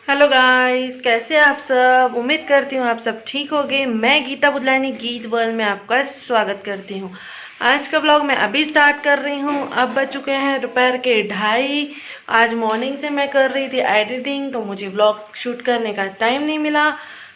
Hello guys, कैसे हैं आप सब। उम्मीद करती हूँ आप सब ठीक होंगे। मैं गीता बुदलानी गीत वर्ल्ड में आपका स्वागत करती हूँ। आज का ब्लॉग मैं अभी स्टार्ट कर रही हूँ। अब बज चुके हैं दोपहर के 2:30। आज मॉर्निंग से मैं कर रही थी एडिटिंग, तो मुझे ब्लॉग शूट करने का टाइम नहीं मिला।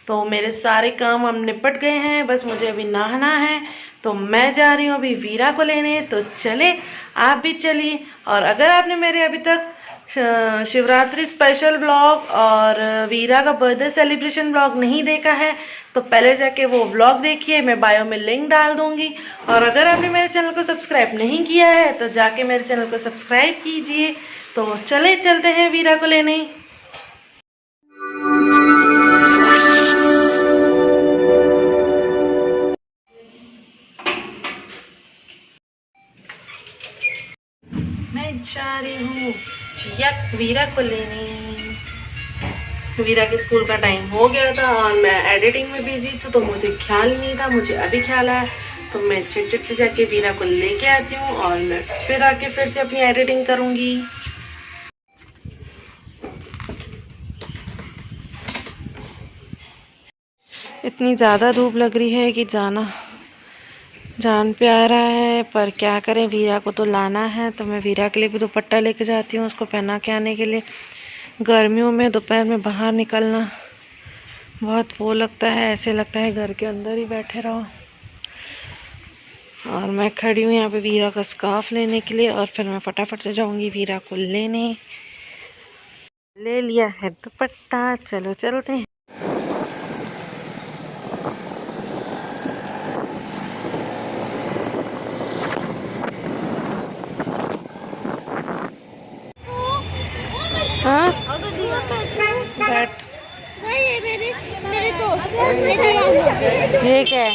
तो मेरे सारे काम अब निपट गए हैं, बस मुझे अभी नहाना है। तो मैं जा रही हूँ अभी वीरा को लेने, तो चले आप भी चलिए। और अगर आपने मेरे अभी तक शिवरात्रि स्पेशल ब्लॉग और वीरा का बर्थडे सेलिब्रेशन ब्लॉग नहीं देखा है, तो पहले जाके वो ब्लॉग देखिए, मैं बायो में लिंक डाल दूंगी। और अगर आपने मेरे चैनल को सब्सक्राइब नहीं किया है तो जाके मेरे चैनल को सब्सक्राइब कीजिए। तो चलते हैं वीरा को लेने। मैं जा रही हूँ वीरा को लेने। वीरा के स्कूल का टाइम हो गया था और मैं एडिटिंग में बिजी थी, तो मुझे ख्याल नहीं था, मुझे अभी ख्याल आया। तो मैं चिट से जाके वीरा को लेके आती हूँ और मैं फिर आके फिर से अपनी एडिटिंग करूँगी। इतनी ज़्यादा धूप लग रही है कि जाना जान पे आ रहा है, पर क्या करें, वीरा को तो लाना है। तो मैं वीरा के लिए भी दुपट्टा लेके जाती हूँ, उसको पहना के आने के लिए। गर्मियों में दोपहर में बाहर निकलना बहुत वो लगता है, ऐसे लगता है घर के अंदर ही बैठे रहो। और मैं खड़ी हूँ यहाँ पे वीरा का स्कार्फ लेने के लिए, और फिर मैं फटाफट से जाऊँगी वीरा को लेने। ले लिया है दुपट्टा, चलो चलते हैं। हाँ बैठ। ये मेरे दोस्त ने दिया। ये क्या है?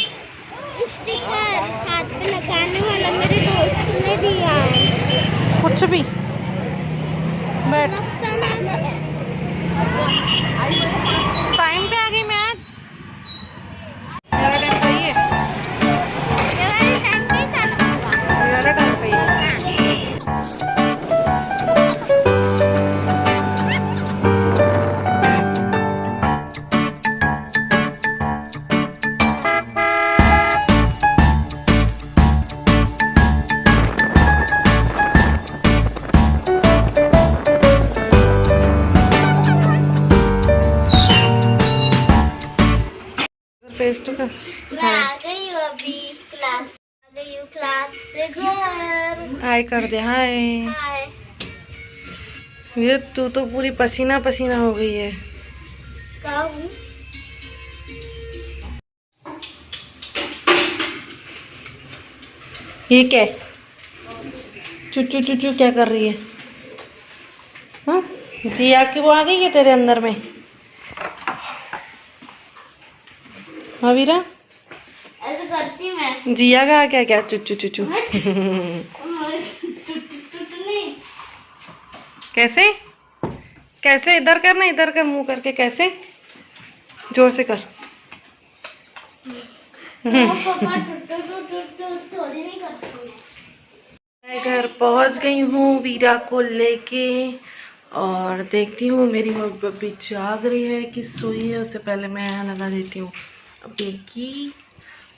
स्टिकर हाथ पे लगाने वाला मेरे दोस्त ने दिया है। कुछ भी बैठ। टाइम पे आ गई मैच। मेरा टाइम सही है, मेरा टाइम सही है। फेस टू का मैं आ गई हूँ अभी क्लास, आ गई हूँ क्लास से घर। हाय कर दे। हाय। हाय। ये तू तो पूरी पसीना पसीना हो गई है। कहाँ हूँ? ये क्या है? चुचू चुचू क्या कर रही है? हाँ, जिया की वो आ गई है तेरे अंदर में। हाँ वीरा, ऐसे करती मैं। जिया का क्या क्या चुचू चुचू। कैसे कैसे? इधर करना, इधर कर, मुंह करके। कैसे? जोर से कर। थोड़ी नहीं करती। मैं घर पहुंच गई हूँ वीरा को लेके, और देखती हूँ मेरी बब्बी जाग रही है कि सोई है। उससे पहले मैं यहाँ लगा देती हूँ अभी की,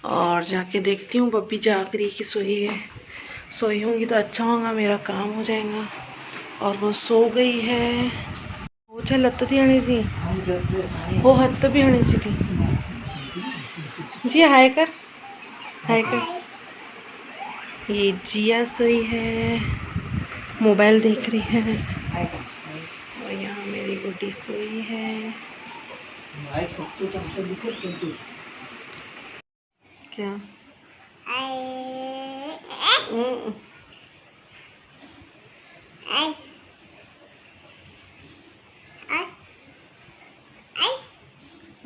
और जाके देखती हूँ बब्बी जाग रही है कि सोई है। सोई होंगी तो अच्छा होगा, मेरा काम हो जाएगा। और वो सो गई है। वो छे लत्त थी हणी सी, वो हत्त भी हणी सी थी। जी हाय कर, हाय कर। ये जिया सोई है, मोबाइल देख रही है। और यहाँ मेरी गुड्डी सोई है। क्या?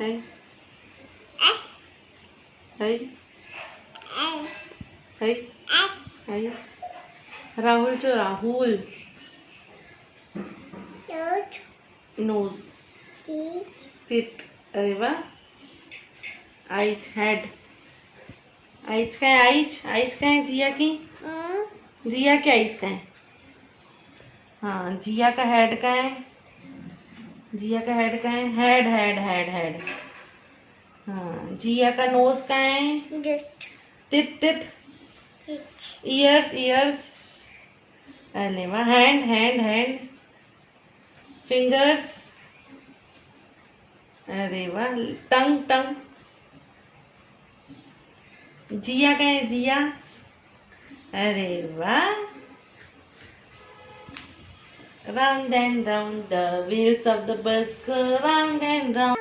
है है है राहुल जो राहुल नोज टीथ। अरे वाह। Eyes head. आइज का है, आइज आइज का है जिया की। जिया की आइज का है। हाँ, जिया का हेड का है। जिया का हेड कहाँ है? Head head head head. हाँ, जिया का नोज कहाँ है? तित तित। Years years. अरे वाह। Hand hand hand. फिंगर्स। अरे वाह। टंग टंग। जिया कहाँ है? जिया। अरे वाह। Round and round the wheels of the bus go round and round.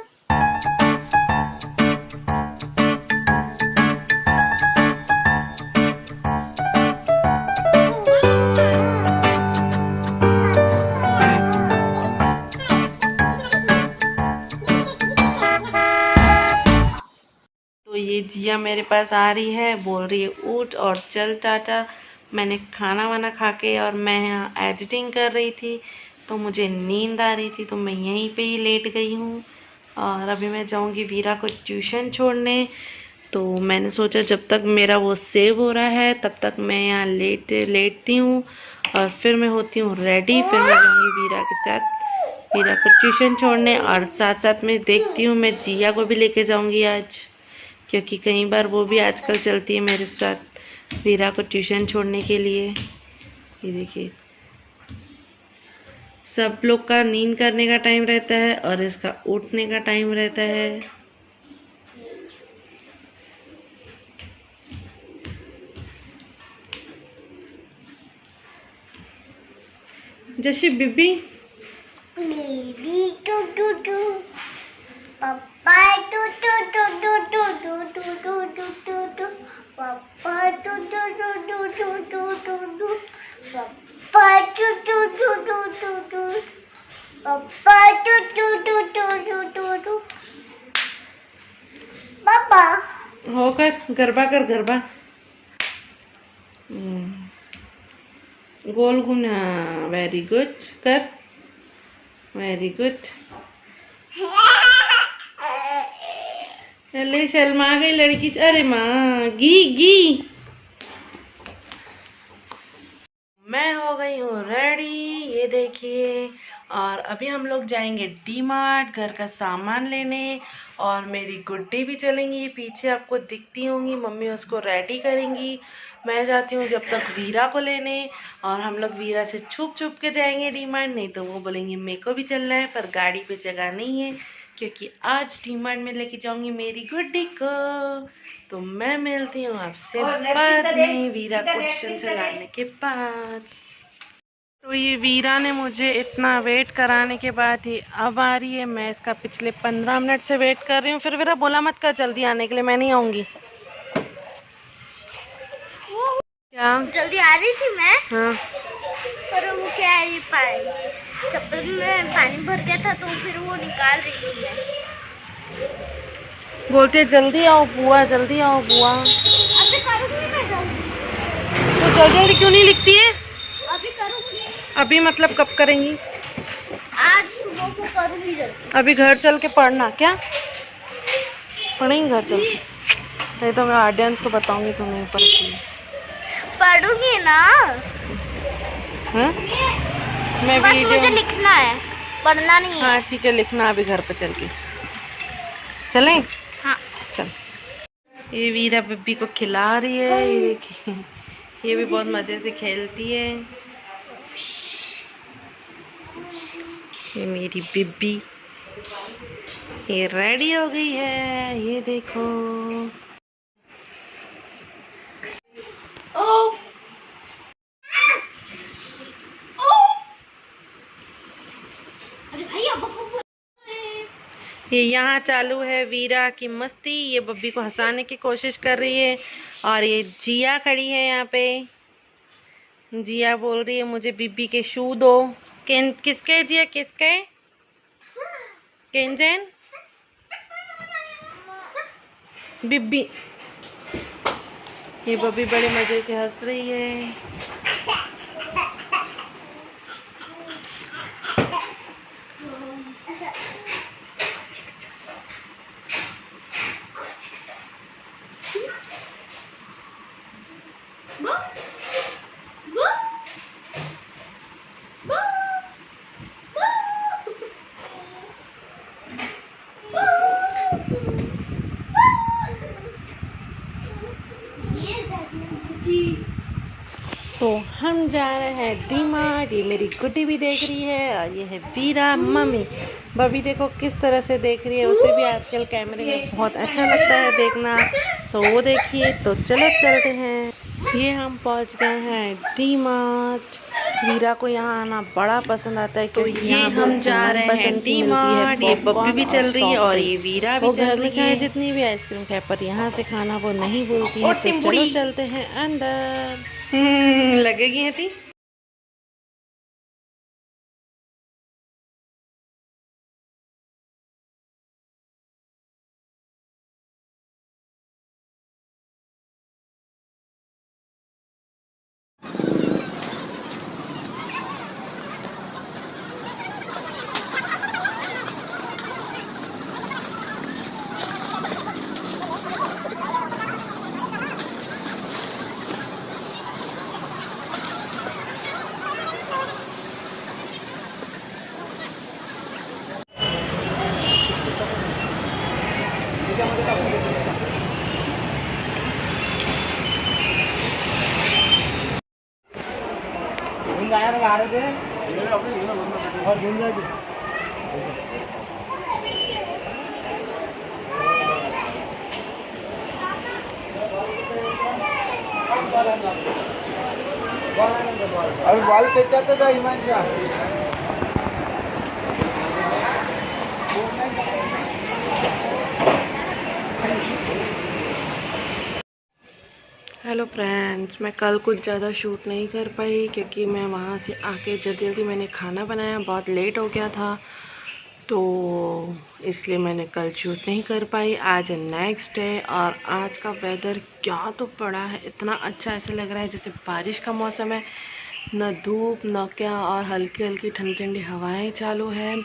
तो ये जिया मेरे पास आ रही है, बोल रही है उठ और चल चाचा। मैंने खाना वाना खा के और मैं यहाँ एडिटिंग कर रही थी, तो मुझे नींद आ रही थी, तो मैं यहीं पे ही लेट गई हूँ। और अभी मैं जाऊँगी वीरा को ट्यूशन छोड़ने। तो मैंने सोचा जब तक मेरा वो सेव हो रहा है तब तक मैं यहाँ लेटती हूँ और फिर मैं होती हूँ रेडी। फिर मैं जाऊँगी वीरा के साथ वीरा को ट्यूशन छोड़ने, और साथ साथ में देखती हूँ मैं जिया को भी लेके जाऊँगी आज, क्योंकि कई बार वो भी आजकल चलती है मेरे साथ वीरा को ट्यूशन छोड़ने के लिए। ये देखिए, सब लोग का नींद करने का टाइम रहता है और इसका उठने का टाइम रहता है। जैसे बीबी बेबी टू टू टू पापा टू टू टू टू टू टू टू टू टू टू टू पापा टू टू टू टू टू टू टू टू पापा टू टू टू टू टू टू पापा टू टू टू टू टू टू टू पापा होकर गरबा कर गरबा। गोल घूमना। Very good. कर। Very good. अरे शर्मा गई लड़की। अरे माँ गी गी। मैं हो गई हूँ रेडी, ये देखिए। और अभी हम लोग जाएंगे डी मार्ट घर का सामान लेने, और मेरी गुड्डी भी चलेंगी, पीछे आपको दिखती होंगी। मम्मी उसको रेडी करेंगी। मैं जाती हूँ जब तक वीरा को लेने, और हम लोग वीरा से छुप छुप के जाएंगे डी मार्ट, नहीं तो वो बोलेंगे मेरे को भी चलना है, पर गाड़ी पे जगह नहीं है, क्योंकि आज डी मार्ट में लेके जाऊंगी मेरी गुड्डी को। तो मैं मिलती हूँ आपसे बाद में वीरा को ट्यूशन से लाने के बाद। तो ये वीरा ने मुझे इतना वेट कराने के बाद ही अब आ रही है। मैं इसका पिछले 15 मिनट से वेट कर रही हूँ। फिर वीरा बोला मत कर जल्दी आने के लिए, मैं नहीं आऊँगी। क्या जल्दी आ रही थी मैं, हाँ, पर वो क्या है ये चप्पल में पानी भर गया था, तो फिर वो निकाल रही थी मैं। बोलते जल्दी आओ बुआ, जल्दी आओ बुआ। अभी करूँगी मैं जल्दी। तो जल्दी जल्दी क्यों नहीं लिखती है? अभी करूँगी। अभी मतलब कब करेंगी? आज सुबह को करूँगी जल्दी। अभी घर चल के पढ़ना। क्या पढ़ेंगी घर चल के? नहीं तो मैं ऑडियंस को बताऊंगी तुम नहीं पढ़ती। पढ़ूंगी ना। हाँ? मैं बस वीडियो मुझे लिखना है, पढ़ना नहीं है। हाँ ठीक है, लिखना अभी घर पे चल के। चलें? हाँ चल। ये वीरा बिब्बी को खिला रही है, ये देखिए, ये भी बहुत मजे से खेलती है। ये मेरी बिब्बी ये रेडी हो गई है, ये देखो। ये यहाँ चालू है वीरा की मस्ती, ये बब्बी को हंसाने की कोशिश कर रही है। और ये जिया खड़ी है यहाँ पे। जिया बोल रही है मुझे बिब्बी के शू दो। किसके जिया, किसके? केंजन बिब्बी। ये बब्बी बड़े मजे से हंस रही है। तो हम जा रहे हैं डी-मार्ट। ये मेरी गुड्डी भी देख रही है और ये है वीरा मम्मी। बबी देखो किस तरह से देख रही है, उसे भी आजकल कैमरे में बहुत अच्छा लगता है देखना, तो वो देखिए। तो चलो चलते हैं। ये हम पहुंच गए हैं डी-मार्ट। वीरा को यहाँ आना बड़ा पसंद आता है क्योंकि ये हम जा रहे हैं डी-मार्ट। ये बब्बी भी चल रही है और ये वीरा भी वो चल घर में रही चाहे है। जितनी भी आइसक्रीम खाए पर यहाँ से खाना वो नहीं बोलती है। तो चलो चलते हैं अंदर। लगेगी है थी। अभी बाल तेजाते था हिमांशा। हेलो फ्रेंड्स, मैं कल कुछ ज़्यादा शूट नहीं कर पाई क्योंकि मैं वहाँ से आके जल्दी जल्दी मैंने खाना बनाया, बहुत लेट हो गया था, तो इसलिए मैंने कल शूट नहीं कर पाई। आज नेक्स्ट डे और आज का वेदर क्या तो पड़ा है, इतना अच्छा ऐसे लग रहा है जैसे बारिश का मौसम है, न धूप न क्या, और हल्की हल्की ठंडी ठंडी हवाएं चालू है।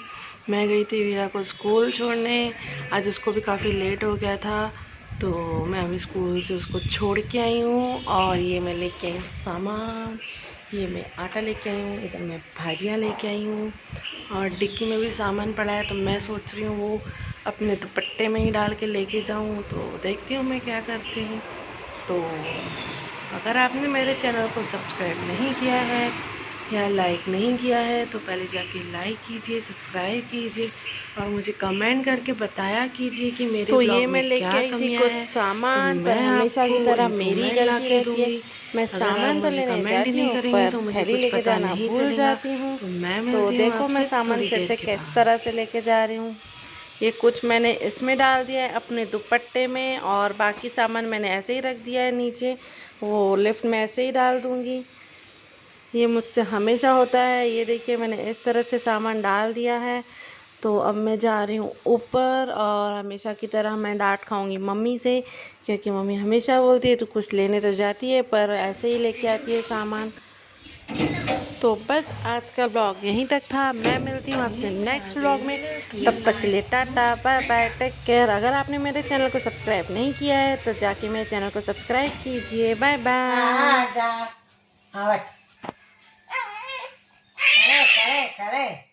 मैं गई थी वीरा को स्कूल छोड़ने, आज उसको भी काफ़ी लेट हो गया था, तो मैं अभी स्कूल से उसको छोड़ के आई हूँ। और ये मैं लेके आई हूँ सामान, ये मैं आटा लेके आई हूँ, इधर मैं भाजियाँ लेके आई हूँ, और डिक्की में भी सामान पड़ा है, तो मैं सोच रही हूँ वो अपने दुपट्टे में ही डाल के लेके जाऊँ, तो देखती हूँ मैं क्या करती हूँ। तो अगर आपने मेरे चैनल को सब्सक्राइब नहीं किया है या लाइक नहीं किया है तो पहले जाके लाइक कीजिए, सब्सक्राइब कीजिए और मुझे कमेंट करके बताया कीजिए कि मेरे तो ब्लॉग ये मैं में लेके क्या आई थी कमियां कुछ हैं। सामान, तो पर मैं हमेशा की आपको तरह मेरी इम्प्रूवमेंट ला गलती के रहती है। दूंगी। मैं अगर सामान आप तो मुझे लेने कमेंट ही जाती नहीं हूँ करेंगे तो पर मुझे थैली कुछ लेके पता जाना नहीं भूल चलेगा। जाती हूँ। तो मैं तो मिलती हूँ देखो मैं आपसे सामान थोड़ी फिर देर से के किस बाद। तरह से लेके जा रही हूँ। ये कुछ मैंने इसमें डाल दिया है अपने दुपट्टे में और बाकी सामान मैंने ऐसे ही रख दिया है नीचे, वो लिफ्ट में ऐसे ही डाल दूँगी। ये मुझसे हमेशा होता है। ये देखिए मैंने इस तरह से सामान डाल दिया है। तो अब मैं जा रही हूँ ऊपर और हमेशा की तरह मैं डांट खाऊंगी मम्मी से, क्योंकि मम्मी हमेशा बोलती है तू कुछ लेने तो जाती है पर ऐसे ही लेके आती है सामान। तो बस आज का ब्लॉग यहीं तक था। मैं मिलती हूँ आपसे नेक्स्ट ब्लॉग में, तब तक के लिए tata bye bye, take care. अगर आपने मेरे चैनल को सब्सक्राइब नहीं किया है तो जाके मेरे चैनल को सब्सक्राइब कीजिए। Bye bye. खड़े खड़े खड़े।